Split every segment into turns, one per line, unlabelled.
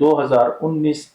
2019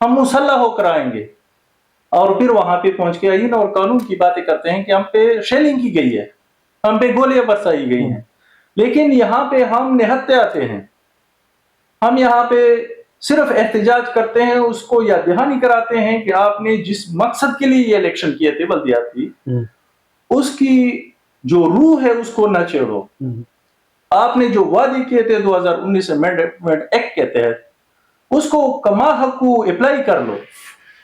ہم مسلح ہو کر آئیں گے، اور پھر وہاں پہ پہنچ کے آئین اور قانون کی باتیں کرتے ہیں کہ ہم پہ شیلنگ کی گئی ہے، ہم پہ گولیاں برسائی گئی ہیں، لیکن یہاں پہ ہم نہتے آتے ہیں، ہم یہاں پہ صرف احتجاج کرتے ہیں، اس کو یاد دہانی کراتے ہیں کہ آپ نے جس مقصد کے لیے یہ الیکشن کیے تھے بلدیاتی، اس کی جو روح ہے اس کو نہ چھیڑو، آپ نے جو وعدے کیے تھے 2019 امینڈمنٹ ایکٹ کے تحت اس کو کما حقو اپلائی کر لو،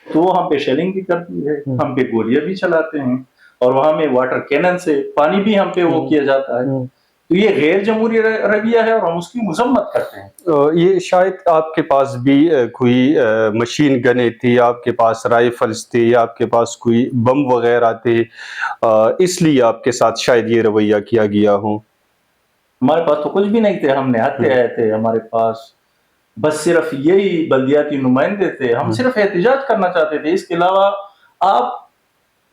تو وہ ہم پہ شیلنگ بھی کرتی ہے، ہم پہ گولیاں بھی چلاتے ہیں، اور وہاں میں واٹر کینن سے پانی بھی ہم پہ وہ کیا جاتا ہے، تو یہ غیر جمہوری رویہ ہے اور ہم اس کی مذمت کرتے ہیں۔
یہ شاید آپ کے پاس بھی کوئی مشین گنیں تھی، آپ کے پاس رائفلز تھے، یا آپ کے پاس کوئی بم وغیرہ تھے، اس لیے آپ کے ساتھ شاید یہ رویہ کیا گیا ہو؟
ہمارے پاس تو کچھ بھی نہیں تھے، ہم نہتے آئے تھے، ہمارے پاس بس صرف یہی بلدیاتی نمائندے تھے، ہم صرف احتجاج کرنا چاہتے تھے، اس کے علاوہ آپ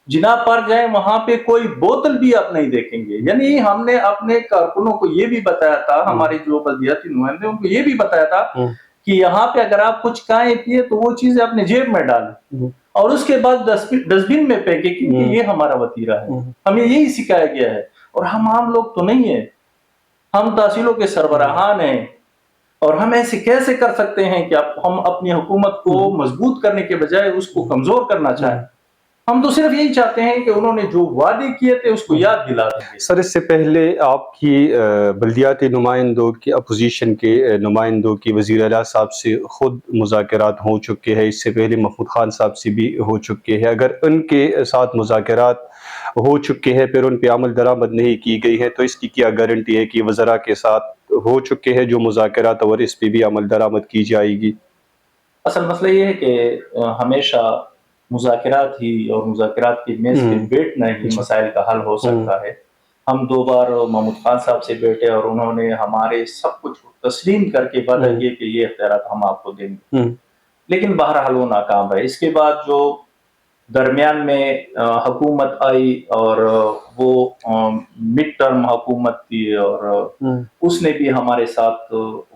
جناب پر جائیں وہاں پہ کوئی بوتل بھی آپ نہیں دیکھیں گے، یعنی ہم نے اپنے کارکنوں کو یہ بھی بتایا تھا، ہمارے جو بلدیاتی نمائندے ان کو یہ بھی بتایا تھا کہ یہاں پہ اگر آپ کچھ کھائیں پیے تو وہ چیزیں اپنے جیب میں ڈالیں اور اس کے بعد ڈسٹ بن میں پھینکیں، کیونکہ یہ ہمارا وتیرہ ہے، ہمیں یہی سکھایا گیا ہے، اور ہم عام لوگ تو نہیں ہیں، ہم تحصیلوں کے سربراہان ہیں، اور ہم ایسے کیسے کر سکتے ہیں کہ ہم اپنی حکومت کو مضبوط کرنے کے بجائے اس کو کمزور کرنا چاہیں؟ ہم تو صرف یہی چاہتے ہیں کہ انہوں نے جو وعدے کیے تھے اس کو یاد دلا دیں گے۔
سر، اس سے پہلے آپ کی بلدیاتی نمائندوں کی، اپوزیشن کے نمائندوں کی وزیر اعلیٰ صاحب سے خود مذاکرات ہو چکے ہیں، اس سے پہلے محمود خان صاحب سے بھی ہو چکے ہیں، اگر ان کے ساتھ مذاکرات ہو چکے ہیں پھر ان پہ عمل درآمد نہیں کی گئی ہے تو اس کی کیا گارنٹی ہے کہ وزراء کے ساتھ ہو چکے ہیں جو مذاکرات اور اس پہ بھی عمل درآمد کی جائے گی؟
اصل مسئلہ یہ ہے کہ ہمیشہ مذاکرات ہی اور مذاکرات کی میز پہ بیٹھنا ہی مسائل کا حل ہو سکتا ہے۔ ہم 2 بار محمود خان صاحب سے بیٹھے اور انہوں نے ہمارے سب کچھ تسلیم کر کے وعدہ کیے کہ یہ اختیارات ہم آپ کو دیں گے، لیکن بہرحال وہ ناکام رہے۔ اس کے بعد جو درمیان میں حکومت آئی اور وہ مڈ ٹرم حکومت تھی، اور اس نے بھی ہمارے ساتھ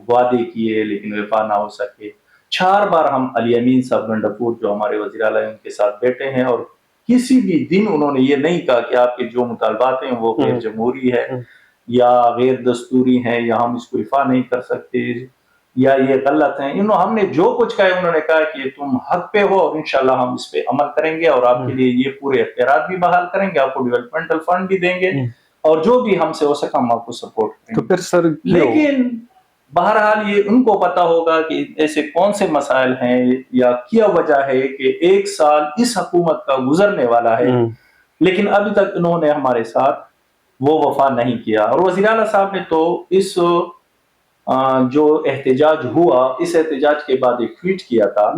وعدے کیے لیکن وفا نہ ہو سکے۔ 4 بار ہم علی امین صاحب گنڈپور جو ہمارے وزیر اعلیٰ ہیں ان کے ساتھ بیٹھے ہیں، اور کسی بھی دن انہوں نے یہ نہیں کہا کہ آپ کے جو مطالبات ہیں وہ غیر جمہوری ہے یا غیر دستوری ہیں یا ہم اس کو وفا نہیں کر سکتے یا یہ غلط ہیں۔ ہم نے جو کچھ کہا انہوں نے کہا کہ تم حق پہ ہو اور انشاءاللہ ہم اس پہ عمل کریں گے، اور آپ کے لیے یہ پورے اختیارات بھی بحال کریں گے، آپ کو ڈیولپمنٹل فنڈ بھی دیں گے، اور جو بھی ہم سے ہو سکا ہم آپ کو سپورٹ کریں گے۔
تو پھر سر
لیکن بہرحال یہ ان کو پتا ہوگا کہ ایسے کون سے مسائل ہیں یا کیا وجہ ہے کہ 1 سال اس حکومت کا گزرنے والا ہے، لیکن ابھی تک انہوں نے ہمارے ساتھ وہ وفا نہیں کیا۔ اور وزیر اعلیٰ صاحب نے تو اس جو احتجاج ہوا، اس احتجاج کے بعد ایک ٹویٹ کیا تھا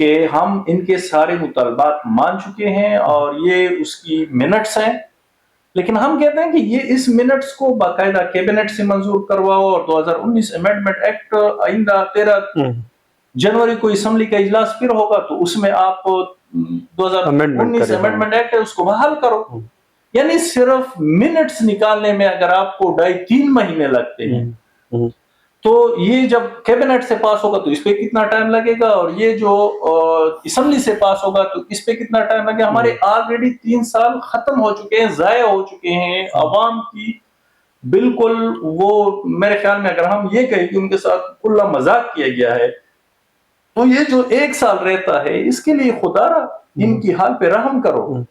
کہ ہم ان کے سارے مطالبات مان چکے ہیں اور یہ اس کی منٹس ہیں، لیکن ہم کہتے ہیں کہ یہ اس منٹس کو باقاعدہ کیبنٹ سے منظور کرواؤ، اور 2019 امینڈمنٹ ایکٹ آئندہ 13 جنوری کو اسمبلی کا اجلاس پھر ہوگا تو اس میں آپ 2019 امینڈمنٹ ایکٹ ہے اس کو بحال کرو۔ یعنی صرف منٹس نکالنے میں اگر آپ کو 2.5-3 مہینے لگتے ہیں تو یہ جب کیبنٹ سے پاس ہوگا تو اس پہ کتنا ٹائم لگے گا، اور یہ جو اسمبلی سے پاس ہوگا تو اس پہ کتنا ٹائم لگے گا۔ ہمارے آلریڈی 3 سال ختم ہو چکے ہیں، ضائع ہو چکے ہیں عوام کی، بالکل وہ میرے خیال میں اگر ہم یہ کہیں کہ ان کے ساتھ کھلا مذاق کیا گیا ہے تو یہ جو 1 سال رہتا ہے اس کے لیے خدا را ان کی حال پہ رحم کرو۔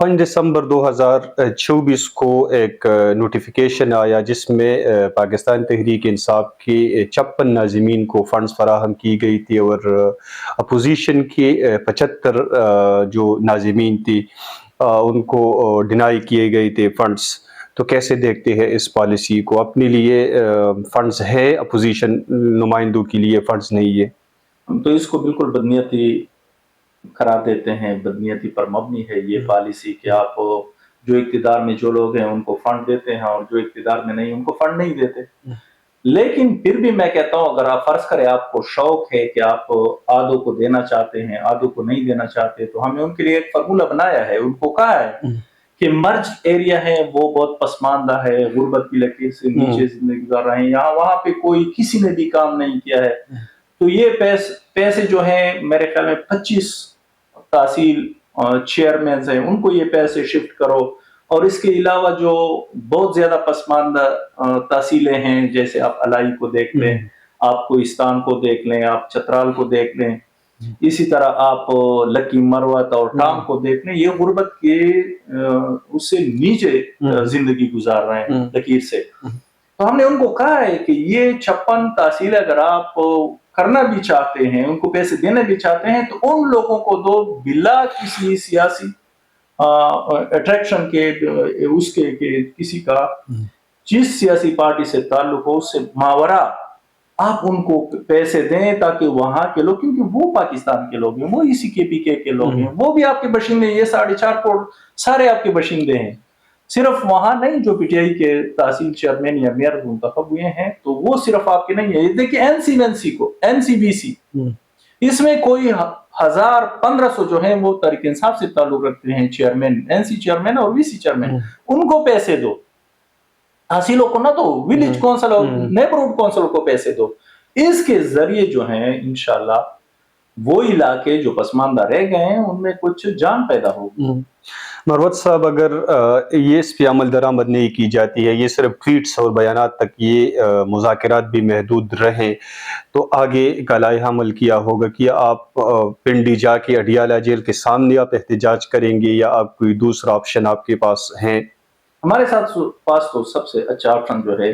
5 دسمبر 2024 کو ایک نوٹیفیکیشن آیا جس میں پاکستان تحریک انصاف کے 56 ناظمین کو فنڈز فراہم کی گئی تھی، اور اپوزیشن کے 75 جو ناظمین تھی ان کو ڈینائی کیے گئے تھے فنڈز۔ تو کیسے دیکھتے ہیں اس پالیسی کو؟ اپنے لیے فنڈز ہے، اپوزیشن نمائندوں کے لیے فنڈز نہیں ہے؟
ہم تو اس کو بالکل بدنیتی قرار دیتے ہیں، بدنیتی پر مبنی ہے یہ پالیسی کہ آپ جو اقتدار میں جو لوگ ہیں ان کو فنڈ دیتے ہیں اور جو اقتدار میں نہیں ان کو فنڈ نہیں دیتے۔ لیکن پھر بھی میں کہتا ہوں اگر آپ فرض کریں آپ کو شوق ہے کہ آپ آدھوں کو دینا چاہتے ہیں آدھوں کو نہیں دینا چاہتے، تو ہمیں ان کے لیے ایک فارمولہ بنایا ہے، ان کو کہا ہے کہ مرج ایریا ہے وہ بہت پسماندہ ہے، غربت کی لکیر سے نیچے زندگی گزار رہے ہیں، یہاں وہاں پہ کوئی کسی نے بھی کام نہیں کیا ہے، تو یہ پیسے جو ہیں میرے خیال میں 25 تحصیل چیئرمین ہیں ان کو یہ پیسے شفٹ کرو، اور اس کے علاوہ جو بہت زیادہ پسماندہ تحصیلیں ہیں، جیسے آپ الائی کو دیکھ لیں، آپ کوہستان کو دیکھ لیں، آپ چترال کو دیکھ لیں، اسی طرح آپ لکی مروت اور ٹانگ کو دیکھ لیں، یہ غربت کے اس سے نیچے زندگی گزار رہے ہیں لکیر سے. تو ہم نے ان کو کہا ہے کہ یہ 56 تحصیلیں اگر آپ کرنا بھی چاہتے ہیں، ان کو پیسے دینے بھی چاہتے ہیں، تو ان لوگوں کو دو بلا کسی سیاسی اٹریکشن کے، اس کے کسی کا جس سیاسی پارٹی سے تعلق ہو، اس سے ماورا آپ ان کو پیسے دیں، تاکہ وہاں کے لوگ، کیونکہ وہ پاکستان کے لوگ ہیں، وہ اسی KPK کے لوگ ہیں، وہ بھی آپ کے باشندے، یہ 4.5 کروڑ سارے آپ کے باشندے ہیں. صرف وہاں نہیں جو PTI کے تحصیل چیئرمین یا میئر منتخب ہوئے ہیں، تو وہ صرف آپ کے نہیں ہے. دیکھیں NCBC اس میں کوئی 1500 جو ہیں وہ تحریک انصاف سے تعلق رکھتے ہیں، چیئرمین، NC چیئرمین اور VC چیئرمین، ان کو پیسے دو، تحصیلوں کو نہ دو، ولیج کونسل اور نیبرہڈ کونسل کو پیسے دو. اس کے ذریعے جو ہیں انشاءاللہ وہ علاقے جو پسماندہ رہ گئے ہیں ان میں کچھ جان پیدا ہوگی.
مروت صاحب، اگر یہ اس پہ عمل درآمد نہیں کی جاتی ہے، یہ صرف ٹویٹس اور بیانات تک یہ مذاکرات بھی محدود رہیں، تو آگے کا لائحہ عمل کیا ہوگا کہ آپ پنڈی جا کے اڈیالہ جیل کے سامنے آپ احتجاج کریں گے، یا آپ کوئی دوسرا آپشن آپ کے پاس ہیں؟
ہمارے پاس تو سب سے اچھا آپشن جو ہے،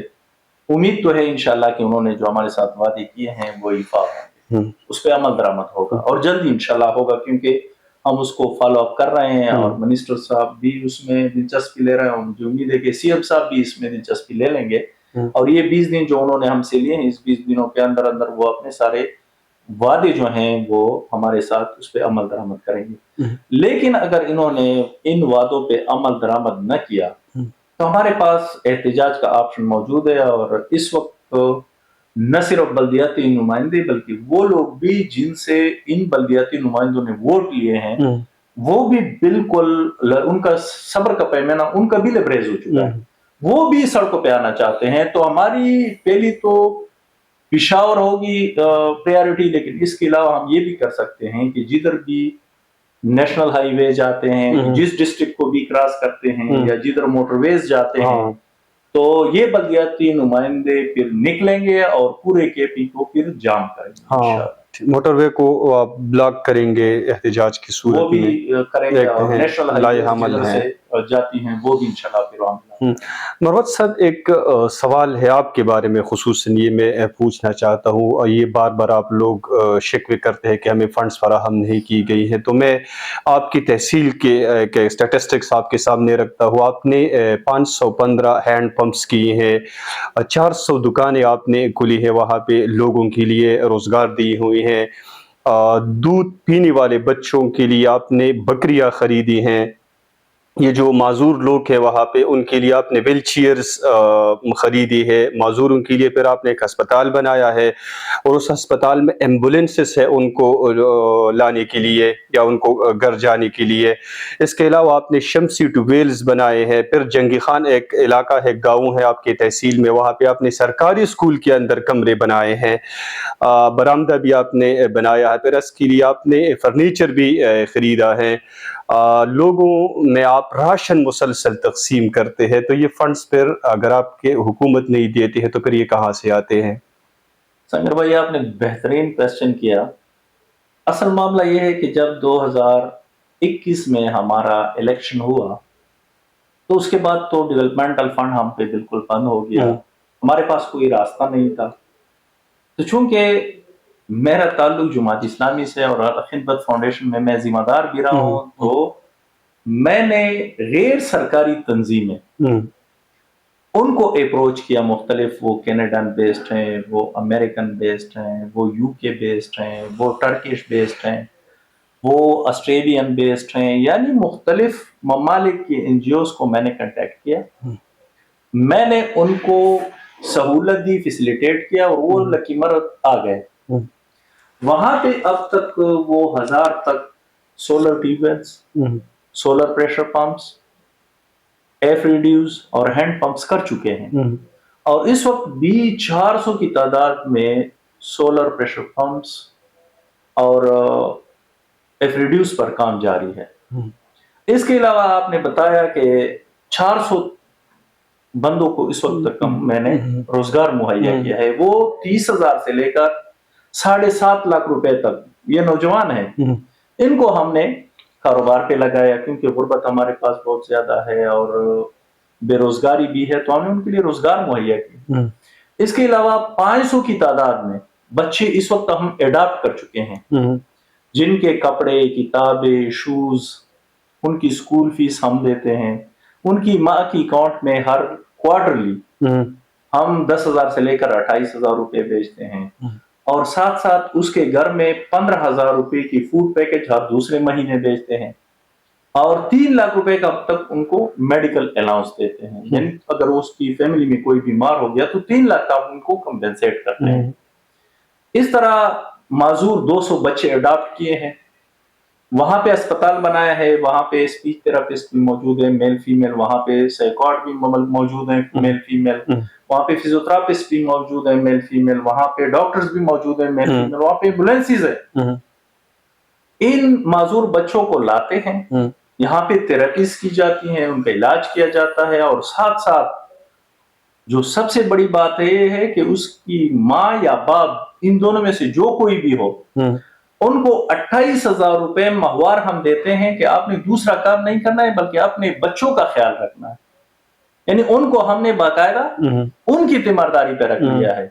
امید تو ہے انشاءاللہ کہ انہوں نے جو ہمارے ساتھ وعدے کیے ہیں وہ ایفا ہوں گے، اس پہ عمل درآمد ہوگا، اور جلدی انشاءاللہ ہوگا، کیونکہ ہم اس کو فالو اپ کر رہے ہیں، اور منسٹر صاحب بھی اس میں دلچسپی لے رہے ہیں، اور مجھے امید ہے کہ CM صاحب بھی اس میں دلچسپی لے لیں گے، اور یہ 20 دن جو انہوں نے ہم سے لیے ہیں، اس 20 دنوں کے اندر اندر وہ اپنے سارے وعدے جو ہیں وہ ہمارے ساتھ اس پہ عمل درآمد کریں گے. لیکن اگر انہوں نے ان وعدوں پہ عمل درآمد نہ کیا تو ہمارے پاس احتجاج کا آپشن موجود ہے، اور اس وقت نہ صرف بلدیاتی نمائندے بلکہ وہ لوگ بھی جن سے ان بلدیاتی نمائندوں نے ووٹ لیے ہیں، وہ بھی بالکل ان کا صبر کا پیمانہ ان کا بھی لبریز ہو چکا ہے، وہ بھی سڑکوں پہ آنا چاہتے ہیں. تو ہماری پہلی تو پشاور ہوگی پریارٹی، لیکن اس کے علاوہ ہم یہ بھی کر سکتے ہیں کہ جدھر بھی نیشنل ہائی وے جاتے ہیں، جس ڈسٹرکٹ کو بھی کراس کرتے ہیں، یا جدھر موٹر ویز جاتے ہیں، تو یہ بلدیاتی نمائندے پھر نکلیں گے اور پورے KP کو پھر جام کریں گے انشاءاللہ.
موٹر وے کو آپ بلاک کریں گے احتجاج کی صورت میں،
وہ بھی کریں گے، اور نیشنل ہائی وے جدھر سے جاتی ہیں وہ بھی انشاءاللہ پھر عمل.
مروت صاحب، ایک سوال ہے آپ کے بارے میں خصوصاً، یہ میں پوچھنا چاہتا ہوں، اور یہ بار بار آپ لوگ شکوے کرتے ہیں کہ ہمیں فنڈز فراہم نہیں کی گئی ہیں، تو میں آپ کی تحصیل کے اسٹیٹسٹکس آپ کے سامنے رکھتا ہوں. آپ نے 515 ہینڈ پمپس کیے ہیں، 400 دکانیں آپ نے کھلی ہیں، وہاں پہ لوگوں کے لیے روزگار دی ہوئی ہیں، دودھ پینے والے بچوں کے لیے آپ نے بکریاں خریدی ہیں، یہ جو معذور لوگ ہیں وہاں پہ ان کے لیے آپ نے ویل چیئرز خریدی ہے، معذوروں کے لیے پھر آپ نے ایک ہسپتال بنایا ہے، اور اس ہسپتال میں ایمبولینسز ہے ان کو لانے کے لیے یا ان کو گھر جانے کے لیے. اس کے علاوہ آپ نے شمسی ٹیوبویلز بنائے ہیں. پھر جنگی خان ایک علاقہ ہے، گاؤں ہے آپ کے تحصیل میں، وہاں پہ آپ نے سرکاری اسکول کے اندر کمرے بنائے ہیں، برآمدہ بھی آپ نے بنایا ہے. پھر اس کے لیے آپ نے فرنیچر بھی خریدا ہے. لوگوں میں آپ راشن مسلسل تقسیم کرتے ہیں، تو یہ فنڈز پھر اگر آپ کے حکومت نہیں دیتی ہے تو پھر یہ کہاں سے آتے ہیں؟
سنگر بھائی، آپ نے بہترین کویسچن کیا. اصل معاملہ یہ ہے کہ جب 2021 میں ہمارا الیکشن ہوا تو اس کے بعد تو ڈیولپمنٹل فنڈ ہم پہ بالکل بند ہو گیا، ہمارے پاس کوئی راستہ نہیں تھا. تو چونکہ میرا تعلق جماعت اسلامی سے اور خدمت فاؤنڈیشن میں ذمہ دار بھی رہا ہوں، تو میں نے غیر سرکاری تنظیمیں ان کو اپروچ کیا، مختلف، وہ کینیڈین بیسڈ ہیں، وہ امریکن بیسڈ ہیں، وہ UK بیسڈ ہیں، وہ ٹرکش بیسڈ ہیں، وہ آسٹریلین بیسڈ ہیں، یعنی مختلف ممالک کی NGOs کو میں نے کنٹیکٹ کیا. میں نے ان کو سہولت دی، فیسیلیٹیٹ کیا، اور وہ لکی مرت آ گئے. وہاں پہ اب تک وہ 1000 تک solar tube wells, solar pressure pumps, F radios اور ہینڈ پمپس کر چکے ہیں. اور اس وقت بھی 400 کی تعداد میں سولر پریشر پمپس اور ایف ریڈیوس پر کام جاری ہے۔ اس کے علاوہ آپ نے بتایا کہ 400 بندوں کو اس وقت تک میں نے روزگار مہیا کیا ہے، وہ 30,000 سے لے کر 7.5 لاکھ روپے تک یہ نوجوان ہیں، ان کو ہم نے کاروبار پہ لگایا، کیونکہ غربت ہمارے پاس بہت زیادہ ہے اور بے روزگاری بھی ہے، تو ہم نے ان کے لیے روزگار مہیا کیا۔ اس کے علاوہ 500 کی تعداد میں بچے اس وقت ہم اڈاپٹ کر چکے ہیں، جن کے کپڑے، کتابیں، شوز، ان کی اسکول فیس ہم دیتے ہیں، ان کی ماں کی اکاؤنٹ میں ہر کوارٹرلی ہم 10,000 سے لے کر 28,000 روپے بھیجتے ہیں، اور ساتھ ساتھ اس کے گھر میں 15,000 روپے کی فوڈ پیکج ہر دوسرے مہینے بھیجتے ہیں، اور 3 لاکھ روپے کا اب تک ان کو میڈیکل الاؤنس دیتے ہیں، یعنی اگر اس کی فیملی میں کوئی بیمار ہو گیا تو 3 لاکھ کا ان کو کمپنسیٹ کرتے ہیں۔ اس طرح معذور 200 بچے اڈاپٹ کیے ہیں، وہاں پہ اسپتال بنایا ہے، وہاں پہ اسپیچ تھراپسٹ بھی موجود ہیں میل فیمیل، وہاں پہ سائیکارڈ بھی موجود ہیں میل فیمیل، وہاں پہ فزیوتھراپسٹ بھی موجود ہیں میل فیمیل، وہاں پہ ڈاکٹرز بھی موجود ہیں میل فیمیل، وہاں پہ ایمبولینسز ہیں۔ ان معذور بچوں کو لاتے ہیں، یہاں پہ تھراپیز کی جاتی ہیں، ان کا علاج کیا جاتا ہے، اور ساتھ ساتھ جو سب سے بڑی بات یہ ہے کہ اس کی ماں یا باپ، ان دونوں میں سے جو کوئی بھی ہو، ان کو 28,000 روپے ماہوار ہم دیتے ہیں کہ آپ نے دوسرا کام نہیں کرنا ہے بلکہ اپنے بچوں کا خیال رکھنا ہے، یعنی ان کو ہم نے باقاعدہ ان کی تیمارداری پہ رکھ لیا ہے۔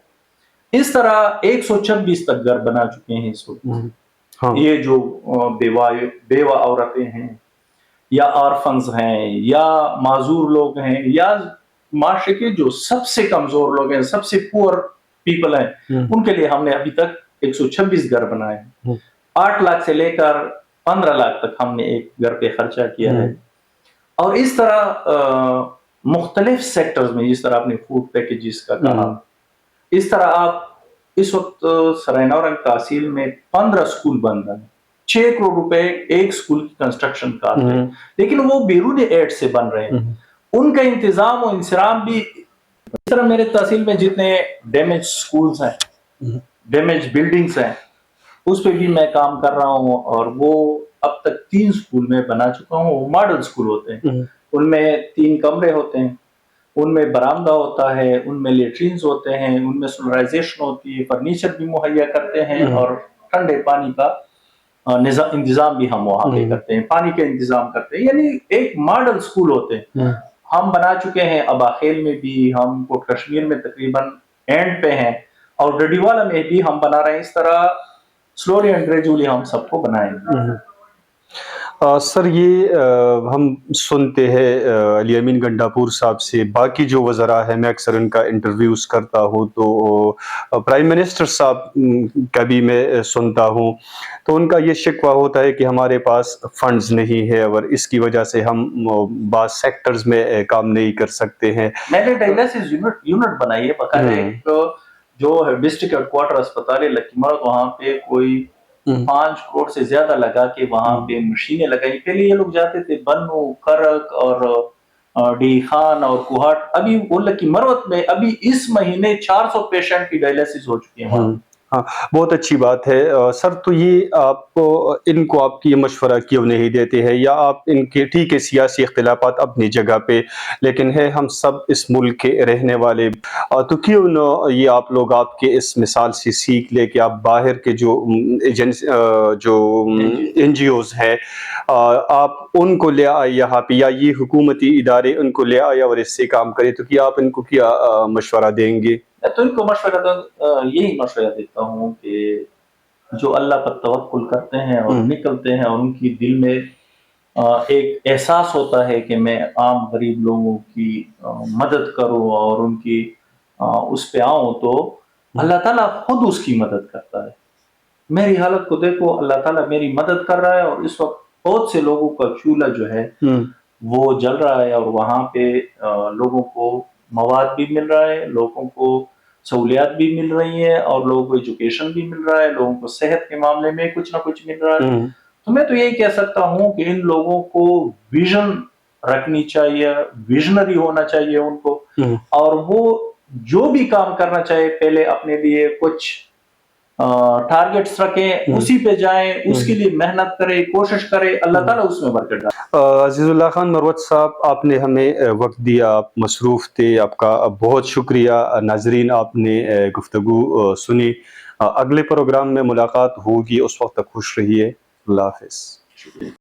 اس طرح 126 تک گھر بنا چکے ہیں اس وقت، یہ جو بیوہ عورتیں ہیں یا آرفنز ہیں یا معذور لوگ ہیں یا معاشرے کے جو سب سے کمزور لوگ ہیں، سب سے پور پیپل ہیں، ان کے لیے ہم نے ابھی تک 126 گھر بنائے ہیں۔ 8 لاکھ سے لے کر 15 لاکھ تک ہم نے ایک گھر پہ خرچہ کیا ہے، اور اس طرح مختلف سیکٹرز میں، جس طرح آپ نے فوڈ پیکیجز کا کہا، اس طرح آپ اس وقت سرائے نورنگ تحصیل میں 15 سکول بن رہے ہیں، 6 کروڑ روپے ایک سکول کی کنسٹرکشن کا ہے، لیکن وہ بیرون ایڈ سے بن رہے ہیں، ان کا انتظام و انصرام بھی۔ اس طرح میرے تحصیل میں جتنے ڈیمیج سکولز ہیں، ڈیمیج بلڈنگز ہیں، اس پہ بھی میں کام کر رہا ہوں، اور وہ اب تک 3 سکول میں بنا چکا ہوں۔ وہ ماڈل سکول ہوتے ہیں، ان میں 3 کمرے ہوتے ہیں، ان میں برآمدہ ہوتا ہے، ان میں لیٹرینز ہوتے ہیں، ان میں سولرائزیشن ہوتی ہے، فرنیچر بھی مہیا کرتے ہیں، اور ٹھنڈے پانی کا انتظام بھی ہم وہاں پہ کرتے ہیں، پانی کا انتظام کرتے ہیں، یعنی ایک ماڈل سکول ہوتے ہیں۔ ہم بنا چکے ہیں اباخیل میں بھی، ہم کوٹ کشمیر میں تقریباً اینڈ پہ ہیں، اور ڈڈیوالا میں بھی ہم بنا رہے ہیں۔ اس طرح سلولی اینڈ گریجولی ہم سب کو بنائیں گے۔
سر، یہ ہم سنتے ہیں علی امین گنڈاپور صاحب سے، باقی جو وزراء ہیں میں اکثر ان کا انٹرویوز کرتا ہوں، تو پرائم منسٹر صاحب کا بھی میں سنتا ہوں، تو ان کا یہ شکوہ ہوتا ہے کہ ہمارے پاس فنڈز نہیں ہے، اور اس کی وجہ سے ہم بعض سیکٹرز میں کام نہیں کر سکتے ہیں۔
میں نے ڈائلسس یونٹ بنائی ہے باقاعدہ، ایک جو ڈسٹرکٹ ہیڈ کوارٹر اسپتال ہے لکی مرد، وہاں پہ کوئی 5 کروڑ سے زیادہ لگا کے وہاں پہ مشینیں لگائی۔ پہلے یہ لوگ جاتے تھے بنو، کرک اور ڈی خان اور کوہاٹ، ابھی وہ لکی مروت میں ابھی اس مہینے 400 پیشنٹ کی ڈائلسس ہو چکی ہیں۔
ہاں، بہت اچھی بات ہے سر۔ تو یہ آپ ان کو آپ کی یہ مشورہ کیوں نہیں دیتے ہیں، یا آپ ان کے ٹھیک ہے سیاسی اختلافات اپنی جگہ پہ، لیکن ہے ہم سب اس ملک کے رہنے والے، تو کیوں نہ یہ آپ لوگ آپ کے اس مثال سے سیکھ لے کہ آپ باہر کے جو این جی اوز ہیں آپ ان کو لے آئے یہاں پہ، یا یہ حکومتی ادارے ان کو لے آئے اور اس سے کام کرے، تو کیا آپ ان کو کیا مشورہ دیں گے؟
میں تو ان کو یہی مشورہ دیتا ہوں کہ جو اللہ پر توکل کرتے ہیں اور نکلتے ہیں، اور ان کی دل میں ایک احساس ہوتا ہے کہ میں عام غریب لوگوں کی مدد کروں اور ان کی اس پہ آؤں، تو اللہ تعالیٰ خود اس کی مدد کرتا ہے۔ میری حالت کو دیکھو، اللہ تعالیٰ میری مدد کر رہا ہے، اور اس وقت بہت سے لوگوں کا چولہا جو ہے وہ جل رہا ہے، اور وہاں پہ لوگوں کو مواد بھی مل رہا ہے، لوگوں کو سہولیات بھی مل رہی ہیں، اور لوگوں کو ایجوکیشن بھی مل رہا ہے، لوگوں کو صحت کے معاملے میں کچھ نہ کچھ مل رہا ہے۔ تو میں تو یہی کہہ سکتا ہوں کہ ان لوگوں کو ویژن رکھنی چاہیے، ویژنری ہونا چاہیے ان کو، اور وہ جو بھی کام کرنا چاہے پہلے اپنے لیے کچھ ٹارگٹس رکھیں، اسی پہ جائیں، اس کے لیے محنت کریں، کوشش کریں، اللہ تعالیٰ اس میں برکت ڈالے۔
عزیز اللہ خان مروت صاحب، آپ نے ہمیں وقت دیا، آپ مصروف تھے، آپ کا بہت شکریہ۔ ناظرین، آپ نے گفتگو سنی۔ اگلے پروگرام میں ملاقات ہوگی، اس وقت تک خوش رہیے۔ اللہ حافظ۔